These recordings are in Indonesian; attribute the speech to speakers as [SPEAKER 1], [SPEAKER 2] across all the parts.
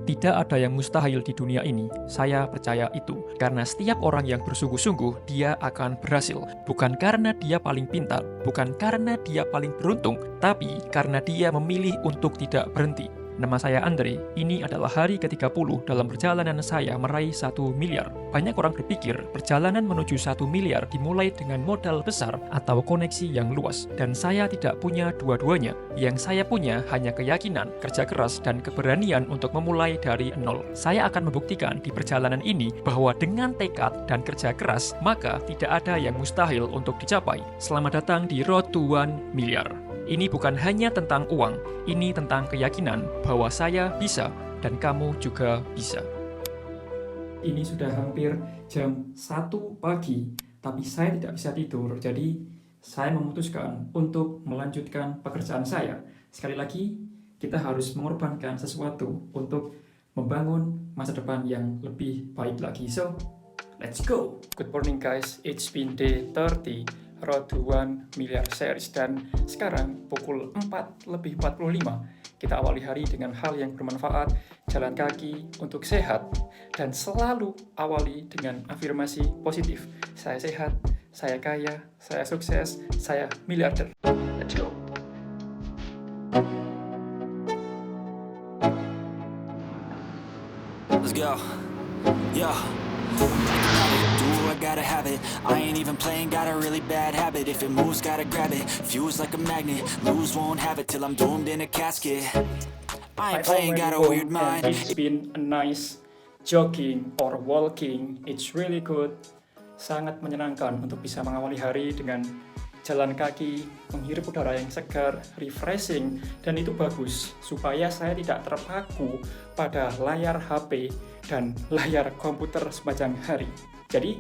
[SPEAKER 1] Tidak ada yang mustahil di dunia ini, saya percaya itu. Karena setiap orang yang bersungguh-sungguh, dia akan berhasil. Bukan karena dia paling pintar, bukan karena dia paling beruntung, tapi karena dia memilih untuk tidak berhenti. Nama saya Andre, ini adalah hari ke-30 dalam perjalanan saya meraih 1 miliar. Banyak orang berpikir perjalanan menuju 1 miliar dimulai dengan modal besar atau koneksi yang luas. Dan saya tidak punya dua-duanya. Yang saya punya hanya keyakinan, kerja keras, dan keberanian untuk memulai dari nol. Saya akan membuktikan di perjalanan ini bahwa dengan tekad dan kerja keras, maka tidak ada yang mustahil untuk dicapai. Selamat datang di Road to 1 Miliar. Ini bukan hanya tentang uang, ini tentang keyakinan bahwa saya bisa dan kamu juga bisa. Ini sudah hampir jam 1 pagi, tapi saya tidak bisa tidur, jadi saya memutuskan untuk melanjutkan pekerjaan saya. Sekali lagi, kita harus mengorbankan sesuatu untuk membangun masa depan yang lebih baik lagi. So, let's go! Good morning guys, it's been day 30. Road to 1 Miliar series, dan sekarang pukul 4:45 kita awali hari dengan hal yang bermanfaat, jalan kaki untuk sehat, dan selalu awali dengan afirmasi positif. Saya sehat, saya kaya, saya sukses, saya miliarder. Let's go.
[SPEAKER 2] Let's go. Yo. I gotta have it. I ain't even playing, got a really bad habit. If it moves, gotta grab it. Fuse like a magnet. Lose, won't have it till I'm doomed in a casket. I ain't playing, got a weird mind.
[SPEAKER 1] It's been a nice jogging or walking. It's really good. Sangat menyenangkan untuk bisa mengawali hari dengan jalan kaki, menghirup udara yang segar, refreshing, dan itu bagus supaya saya tidak terpaku pada layar HP dan layar komputer sepanjang hari. Jadi,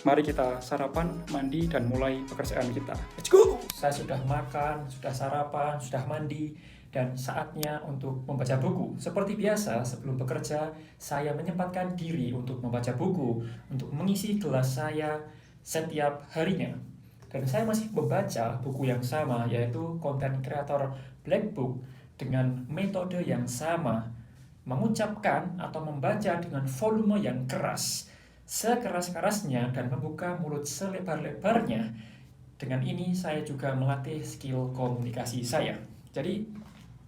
[SPEAKER 1] mari kita sarapan, mandi, dan mulai pekerjaan kita. Let's go! Saya sudah makan, sudah sarapan, sudah mandi, dan saatnya untuk membaca buku. Seperti biasa, sebelum bekerja, saya menyempatkan diri untuk membaca buku, untuk mengisi kelas saya setiap harinya. Dan saya masih membaca buku yang sama, yaitu Content Creator Black Book, dengan metode yang sama, mengucapkan atau membaca dengan volume yang keras, sekeras-kerasnya, dan membuka mulut selebar-lebarnya. Dengan ini saya juga melatih skill komunikasi saya. Jadi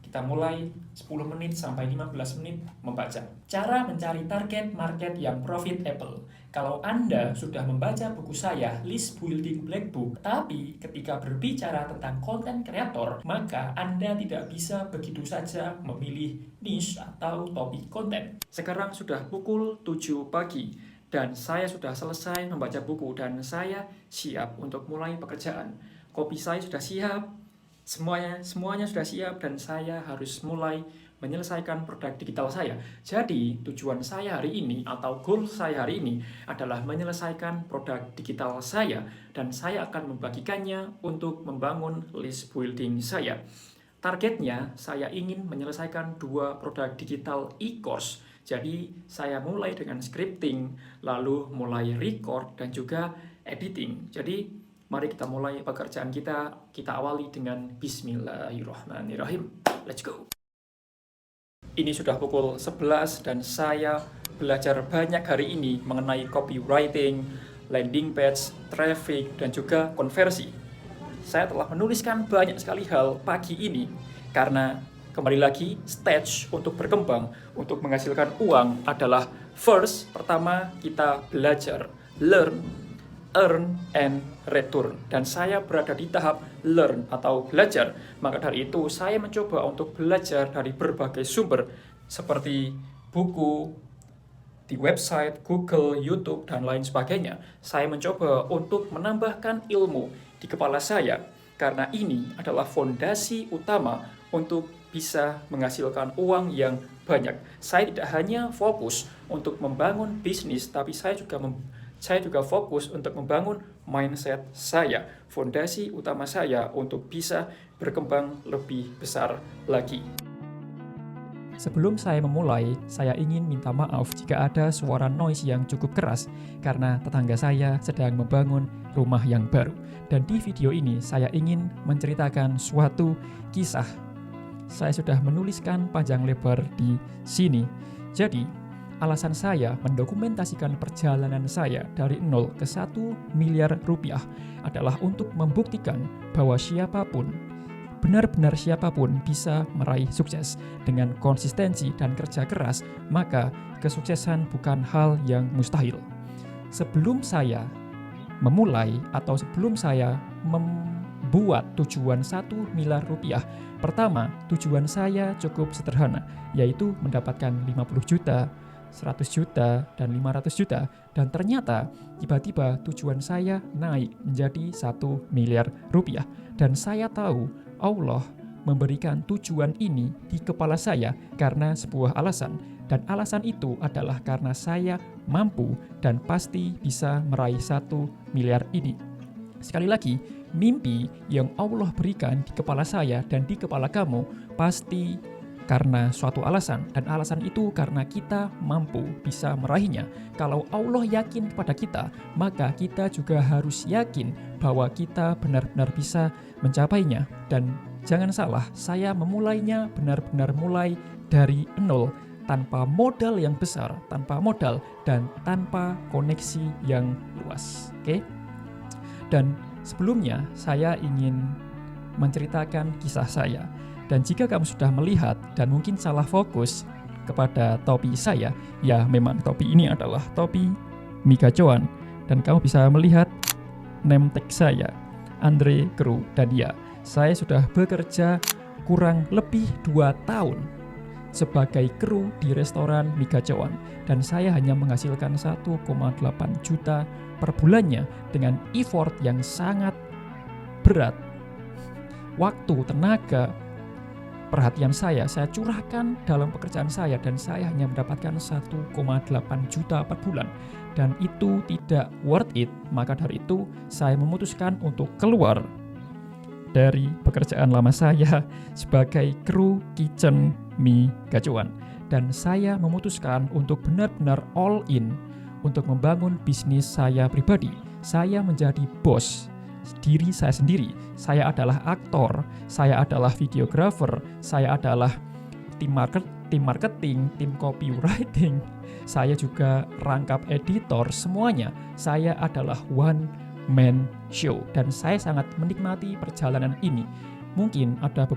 [SPEAKER 1] kita mulai 10 menit sampai 15 menit membaca. Cara mencari target market yang profitable. Kalau Anda sudah membaca buku saya, List Building Black Book, tapi ketika berbicara tentang content creator, maka Anda tidak bisa begitu saja memilih niche atau topik konten. Sekarang sudah pukul 7 pagi, dan saya sudah selesai membaca buku, dan saya siap untuk mulai pekerjaan. Kopi saya sudah siap, semuanya sudah siap, dan saya harus mulai menyelesaikan produk digital saya. Jadi, tujuan saya hari ini atau goal saya hari ini adalah menyelesaikan produk digital saya, dan saya akan membagikannya untuk membangun list building saya. Targetnya, saya ingin menyelesaikan 2 produk digital e-course. Jadi, saya mulai dengan scripting, lalu mulai record, dan juga editing. Jadi, mari kita mulai pekerjaan kita. Kita awali dengan Bismillahirrahmanirrahim. Let's go! Ini sudah pukul 11 dan saya belajar banyak hari ini mengenai copywriting, landing page, traffic, dan juga konversi. Saya telah menuliskan banyak sekali hal pagi ini karena kembali lagi stage untuk berkembang, untuk menghasilkan uang adalah first, pertama kita belajar, learn, earn, and return. Dan saya berada di tahap learn atau belajar. Maka dari itu saya mencoba untuk belajar dari berbagai sumber seperti buku, di website, Google, YouTube, dan lain sebagainya. Saya mencoba untuk menambahkan ilmu di kepala saya karena ini adalah fondasi utama untuk bisa menghasilkan uang yang banyak. Saya tidak hanya fokus untuk membangun bisnis, tapi saya juga fokus untuk membangun mindset saya, fondasi utama saya untuk bisa berkembang lebih besar lagi. Sebelum saya memulai, saya ingin minta maaf jika ada suara noise yang cukup keras karena tetangga saya sedang membangun rumah yang baru. Dan di video ini saya ingin menceritakan suatu kisah saya sudah menuliskan panjang lebar di sini. Jadi, alasan saya mendokumentasikan perjalanan saya dari 0 ke 1 miliar rupiah adalah untuk membuktikan bahwa siapapun, benar-benar siapapun bisa meraih sukses dengan konsistensi dan kerja keras, maka kesuksesan bukan hal yang mustahil. Sebelum saya memulai atau sebelum saya membuat tujuan 1 miliar rupiah, pertama tujuan saya cukup sederhana, yaitu mendapatkan 50 juta, 100 juta, dan 500 juta. Dan ternyata tiba-tiba tujuan saya naik menjadi 1 miliar rupiah. Dan saya tahu Allah memberikan tujuan ini di kepala saya karena sebuah alasan. Dan alasan itu adalah karena saya mampu dan pasti bisa meraih 1 miliar ini. Sekali lagi, mimpi yang Allah berikan di kepala saya dan di kepala kamu pasti karena suatu alasan. Dan alasan itu karena kita mampu bisa meraihnya. Kalau Allah yakin kepada kita, maka kita juga harus yakin bahwa kita benar-benar bisa mencapainya. Dan jangan salah, saya memulainya benar-benar mulai dari 0, tanpa modal yang besar, tanpa modal dan tanpa koneksi yang luas. Oke? Dan sebelumnya saya ingin menceritakan kisah saya. Dan jika kamu sudah melihat dan mungkin salah fokus kepada topi saya, ya memang topi ini adalah topi Mika Chowan. Dan kamu bisa melihat name tag saya, Andre Kru. Dan ya, saya sudah bekerja kurang lebih 2 tahun sebagai kru di restoran Mika Chowan, dan saya hanya menghasilkan 1,8 juta per bulannya dengan effort yang sangat berat. Waktu, tenaga, perhatian saya curahkan dalam pekerjaan saya, dan saya hanya mendapatkan 1,8 juta per bulan, dan itu tidak worth it. Maka dari itu saya memutuskan untuk keluar dari pekerjaan lama saya sebagai kru kitchen Mika Chowan, dan saya memutuskan untuk benar-benar all in untuk membangun bisnis saya pribadi. Saya menjadi bos diri saya sendiri. Saya adalah aktor, saya adalah videographer, saya adalah tim marketing, tim copywriting, saya juga rangkap editor, semuanya. Saya adalah one man show, dan saya sangat menikmati perjalanan ini. Mungkin ada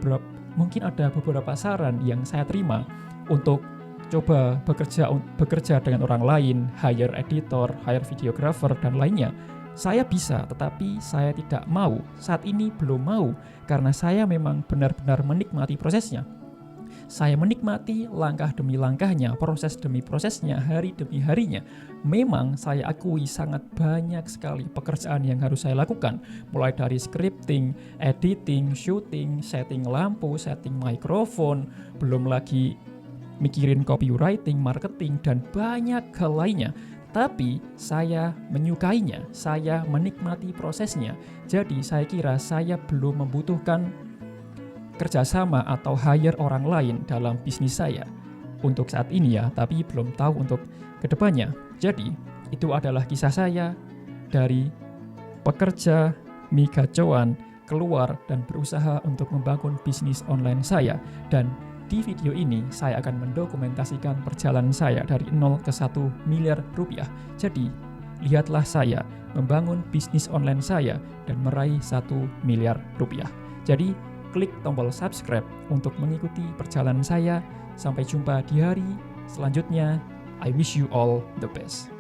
[SPEAKER 1] beberapa saran yang saya terima untuk coba bekerja dengan orang lain, hire editor, hire videographer, dan lainnya. Saya bisa, tetapi saya tidak mau. Saat ini belum mau, karena saya memang benar-benar menikmati prosesnya. Saya menikmati langkah demi langkahnya, proses demi prosesnya, hari demi harinya. Memang saya akui sangat banyak sekali pekerjaan yang harus saya lakukan. Mulai dari scripting, editing, shooting, setting lampu, setting mikrofon, belum lagi mikirin copywriting, marketing, dan banyak hal lainnya. Tapi saya menyukainya, saya menikmati prosesnya. Jadi saya kira saya belum membutuhkan kerjasama atau hire orang lain dalam bisnis saya untuk saat ini ya, tapi belum tahu untuk kedepannya. Jadi itu adalah kisah saya dari pekerja Mika Chowan keluar dan berusaha untuk membangun bisnis online saya. Dan di video ini saya akan mendokumentasikan perjalanan saya dari 0 ke 1 miliar rupiah. Jadi lihatlah saya membangun bisnis online saya dan meraih 1 miliar rupiah. Jadi klik tombol subscribe untuk mengikuti perjalanan saya. Sampai jumpa di hari selanjutnya. I wish you all the best.